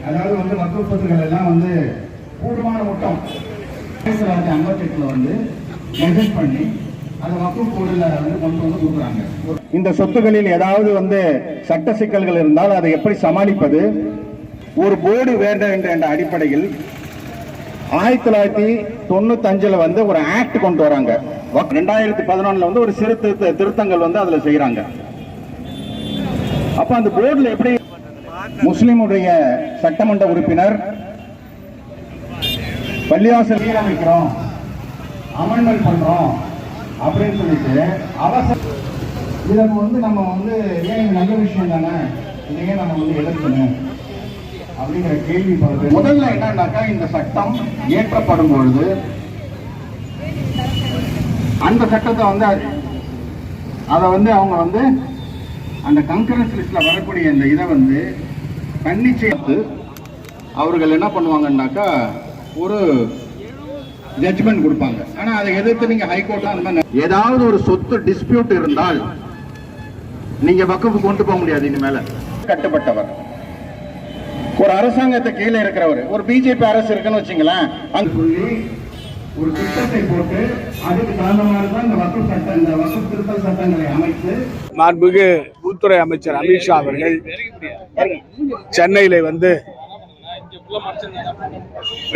அதாவது வந்து வக்ஃப் சொத்துக்கள் எல்லாம் வந்து கூடுமான மொத்தம் 1958 வந்து கெசட் பண்ணி அதை வக்ஃப் போர்டுல வந்து கொண்டு வந்து கொடுக்குறாங்க. இந்த சொத்துக்களில் ஏதாவது வந்து சட்ட சிக்கல்கள் இருந்தால் அதை எப்படி சமாளிப்பது, ஒரு போர்டு வேண்டும் என்ற அடிப்படையில் 1995 வந்து ஒரு ஆக்ட் கொண்டு வராங்க. 2011 வந்து ஒரு சிறு திருத்தங்கள் வந்து அதுல செய்யறாங்க. அப்ப அந்த போர்டுல எப்படி முஸ்லிமுடைய சட்டமன்ற உறுப்பினர் பள்ளிவாசல் சீரமைக்கிறோம், அமெண்ட்மெண்ட் பண்றோம் அப்படின்னு சொல்லிட்டு அவசர இதற்கு வந்து நம்ம வந்து ஏன் நல்ல விஷயம் தானே, இதையே நம்ம வந்து எதிர்க்கணும் அப்படிங்கிற கேள்வி வருது. முதல்ல என்னன்னாக்கா இந்த சட்டம் இயற்றப்படும் பொழுது அந்த சட்டத்தை வந்து அதை வந்து அவங்க வந்து அந்த கன்கரன்ஸ் லிஸ்ட்ல வரக்கூடிய இந்த இதை வந்து தன்னிச்சைத்து அவர்கள் என்ன பண்ணுவாங்கன்னாக்கா ஒரு ஜட்ஜ்மெண்ட் கொடுப்பாங்க. ஆனா அதை எதிர்த்து நீங்க ஹைகோர்ட்ல அந்த மாதிரி ஏதாவது ஒரு சொத்து டிஸ்பியூட் இருந்தால் நீங்க வக்ஃப் கொண்டு போக முடியாது. இனிமேல கட்டுப்பட்டவர் ஒரு அரசாங்கத்தை கீழே இருக்கிறவர், ஒரு பிஜேபி அரசு இருக்குன்னு வச்சுங்களேன், அங்க சொல்லி ஒரு திட்டத்தை போட்டு அதுக்கு தகுந்த மாதிரி தான் இந்த வக்ஃப் சட்டம், இந்த வக்ஃப் திருத்தல் சட்டங்களை அமைத்து மாண்புமிகு உள்துறை அமைச்சர் அமித்ஷா அவர்கள் சென்னையில வந்து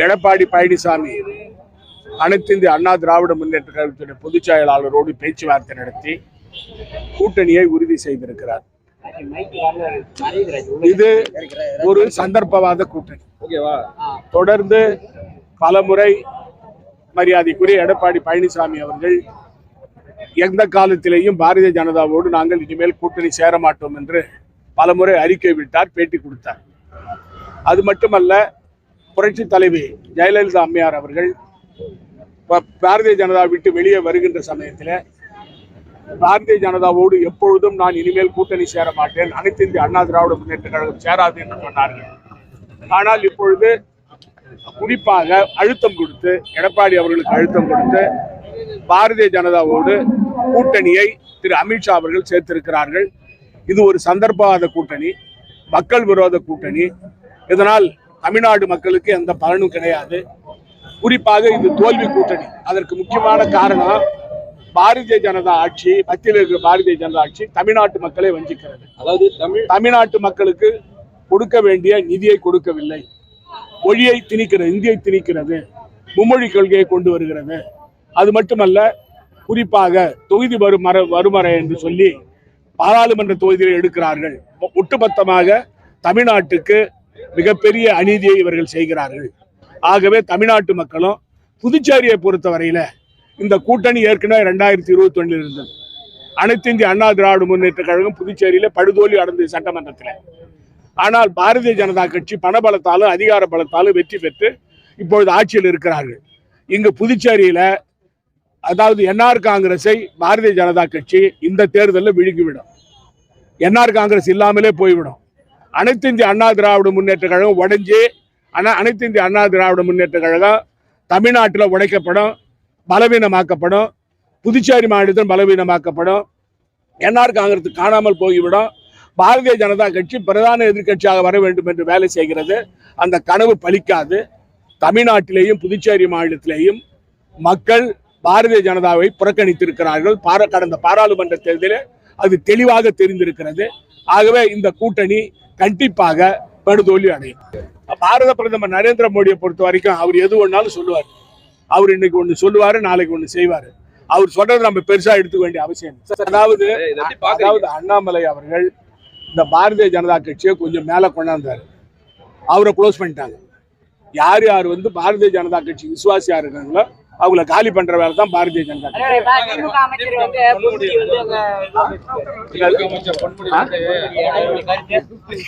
எடப்பாடி பழனிசாமி அனைத்து இந்திய அண்ணா திராவிட முன்னேற்ற கழகத்துடைய பொதுச் செயலாளரோடு பேச்சுவார்த்தை நடத்தி கூட்டணியை உறுதி செய்திருக்கிறார். இது ஒரு சந்தர்ப்பவாத கூட்டணி. தொடர்ந்து பலமுறை மரியாதைக்குரிய எடப்பாடி பழனிசாமி அவர்கள் எந்த காலத்திலேயும் பாரதிய ஜனதாவோடு நாங்கள் இனிமேல் கூட்டணி சேர மாட்டோம் என்று பலமுறை அறிக்கை விட்டார், பேட்டி கொடுத்தார். அது மட்டுமல்ல, புரட்சி தலைவி ஜெயலலிதா அம்மையார் அவர்கள் பாரதிய ஜனதா விட்டு வெளியே வருகின்ற சமயத்தில் பாரதிய ஜனதாவோடு எப்பொழுதும் நான் இனிமேல் கூட்டணி சேர மாட்டேன், அனைத்து இந்திய அண்ணா திராவிட முன்னேற்ற கழகம் சேராது என்று சொன்னார்கள். ஆனால் இப்பொழுது குறிப்பாக அழுத்தம் கொடுத்து, எடப்பாடி அவர்களுக்கு அழுத்தம் கொடுத்து பாரதிய ஜனதாவோடு கூட்டணியை திரு அமித்ஷா அவர்கள் சேர்த்திருக்கிறார்கள். இது ஒரு சந்தர்ப்பவாத கூட்டணி, மக்கள் விரோத கூட்டணி. இதனால் தமிழ்நாடு மக்களுக்கு எந்த பலனும் கிடையாது. குறிப்பாக இது தோல்வி கூட்டணி. அதற்கு முக்கியமான காரணம் பாரதிய ஜனதா ஆட்சி, மத்தியில் இருக்கிற பாரதிய ஜனதா ஆட்சி தமிழ்நாட்டு மக்களை வஞ்சிக்கிறது. அதாவது தமிழ்நாட்டு மக்களுக்கு கொடுக்க வேண்டிய நிதியை கொடுக்கவில்லை, மொழியை திணிக்கிறது, இந்தியை திணிக்கிறது, மும்மொழி கொள்கையை கொண்டு வருகிறது. அது மட்டுமல்ல, குறிப்பாக தொகுதி வருமுறை என்று சொல்லி பாராளுமன்ற தொகுதியில் எடுக்கிறார்கள். ஒட்டுமொத்தமாக தமிழ்நாட்டுக்கு மிகப்பெரிய அநீதியை இவர்கள் செய்கிறார்கள். ஆகவே தமிழ்நாட்டு மக்களும் புதுச்சேரியை பொறுத்தவரையில இந்த கூட்டணி ஏற்கனவே 2021 இருந்தது. அனைத்து இந்திய அண்ணா திராவிட முன்னேற்ற கழகம் புதுச்சேரியில படுதோல்வி அடைந்தது சட்டமன்றத்தில். ஆனால் பாரதிய ஜனதா கட்சி பணபலத்தாலும் அதிகார பலத்தாலும் வெற்றி பெற்று இப்பொழுது ஆட்சியில் இருக்கிறார்கள். இங்கு புதுச்சேரியில அதாவது என்ஆர் காங்கிரஸை பாரதிய ஜனதா கட்சி இந்த தேர்தலில் விழுங்கிவிடும். என்ஆர் காங்கிரஸ் இல்லாமலே போய்விடும். அனைத்து இந்திய அண்ணா திராவிட முன்னேற்ற கழகம் உடைஞ்சு அனைத்து இந்திய அண்ணா திராவிட முன்னேற்ற கழகம் தமிழ்நாட்டில் உடைக்கப்படும், பலவீனமாக்கப்படும். புதுச்சேரி மாநிலத்தில் பலவீனமாக்கப்படும். என்ஆர் காங்கிரஸ் காணாமல் போய்விடும். பாரதிய ஜனதா கட்சி பிரதான எதிர்க்கட்சியாக வர வேண்டும் என்று வேலை செய்கிறது. அந்த கனவு பலிக்காது. தமிழ்நாட்டிலேயும் புதுச்சேரி மாநிலத்திலேயும் மக்கள் பாரதிய ஜனதாவை புறக்கணித்திருக்கிறார்கள். கடந்த பாராளுமன்ற தேர்தலில் அது தெளிவாக தெரிந்திருக்கிறது. ஆகவே இந்த கூட்டணி கண்டிப்பாக படுதோல்வி அடையும். பாரத பிரதமர் நரேந்திர மோடியை பொறுத்த வரைக்கும் அவர் எது ஒன்றாலும் சொல்லுவார். அவர் இன்னைக்கு ஒன்று சொல்லுவாரு, நாளைக்கு ஒன்று செய்வாரு. அவர் சொல்றது நம்ம பெருசா எடுத்துக்க வேண்டிய அவசியம். அதாவது அண்ணாமலை அவர்கள் இந்த பாரதிய ஜனதா கட்சியை கொஞ்சம் மேல கொண்டாந்தாரு. அவரை க்ளோஸ் பண்ணிட்டாங்க. யார் யார் பாரதிய ஜனதா கட்சி விசுவாசியா இருக்காங்களோ அவங்கள காலி பண்ற வேலை தான் பாரதிய ஜனதா கட்சி.